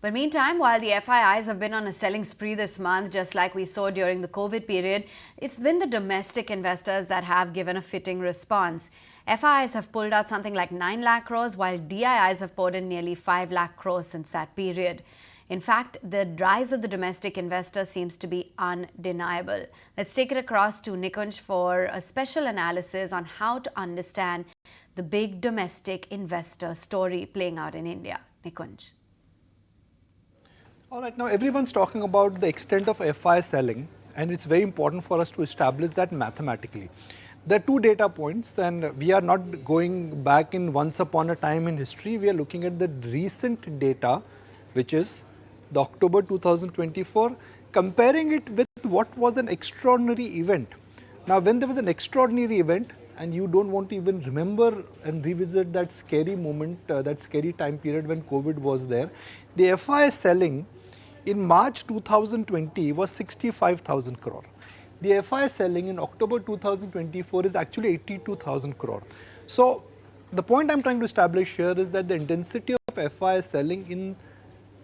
But meantime, while the FIIs have been on a selling spree this month, just like we saw during the COVID period, it's been the domestic investors that have given a fitting response. FIIs have pulled out something like 9 lakh crores, while DIIs have poured in nearly 5 lakh crores since that period. In fact, the rise of the domestic investor seems to be undeniable. Let's take it across to Nikunj for a special analysis on how to understand the big domestic investor story playing out in India. Nikunj. All right, now everyone's talking about the extent of FI selling, and it's very important for us to establish that mathematically. There are two data points, and we are not going back in once upon a time in history. We are looking at the recent data, which is the October 2024, comparing it with what was an extraordinary event. Now, when there was an extraordinary event, and you don't want to even remember and revisit that scary moment, that scary time period when COVID was there, the FI selling in March 2020 was 65,000 crore. The FI selling in October 2024 is actually 82,000 crore. So the point I'm trying to establish here is that the intensity of FI selling in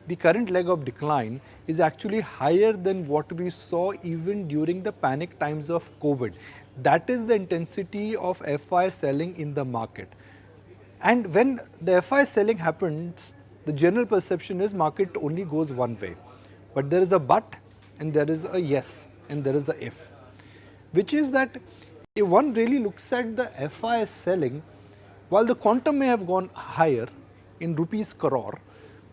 the current leg of decline is actually higher than what we saw even during the panic times of COVID. That is the intensity of FI selling in the market. And when the FI selling happens, the general perception is market only goes one way. But there is a but, and there is a yes, and there is a if. Which is that if one really looks at the FI selling, while the quantum may have gone higher in rupees crore,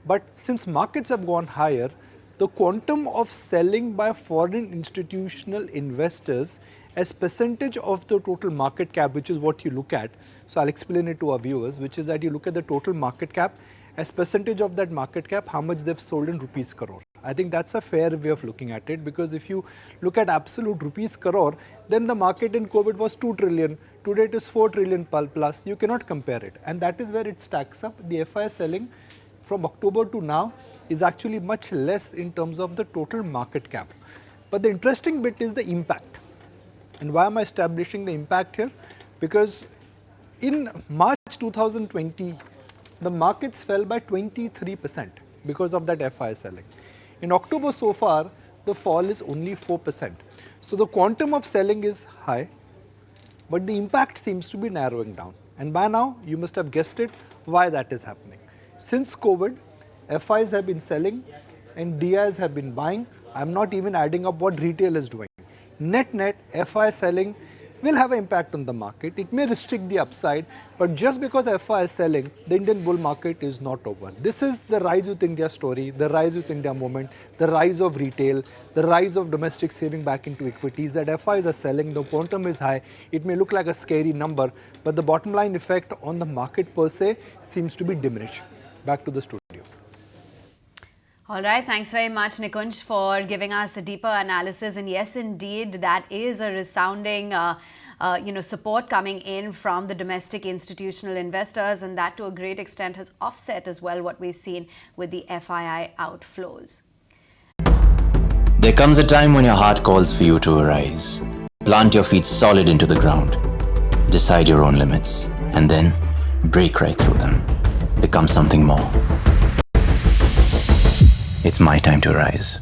but since markets have gone higher, the quantum of selling by foreign institutional investors as percentage of the total market cap, which is what you look at. So I'll explain it to our viewers, which is that you look at the total market cap as percentage of that market cap, how much they've sold in rupees crore. I think that's a fair way of looking at it, because if you look at absolute rupees crore, then the market in COVID was 2 trillion. Today it is 4 trillion plus. You cannot compare it. And that is where it stacks up. The FI selling from October to now is actually much less in terms of the total market cap. But the interesting bit is the impact. And why am I establishing the impact here? Because in March 2020, the markets fell by 23% because of that FI selling. In October so far, the fall is only 4%. So the quantum of selling is high, but the impact seems to be narrowing down. And by now, you must have guessed it, why that is happening. Since COVID, FIs have been selling and DIs have been buying. I'm not even adding up what retail is doing. Net, FI selling will have an impact on the market. It may restrict the upside, but just because FI is selling, the Indian bull market is not over. This is the Rise with India story, the Rise with India movement, the rise of retail, the rise of domestic saving back into equities, that FIs are selling, the quantum is high. It may look like a scary number, but the bottom line effect on the market per se seems to be diminished. Back to the studio. All right, thanks very much, Nikunj, for giving us a deeper analysis. And yes, indeed, that is a resounding support coming in from the domestic institutional investors, and that to a great extent has offset as well what we've seen with the FII outflows. There comes a time when your heart calls for you to arise. Plant your feet solid into the ground. Decide your own limits, and then break right through them. Become something more. It's my time to rise.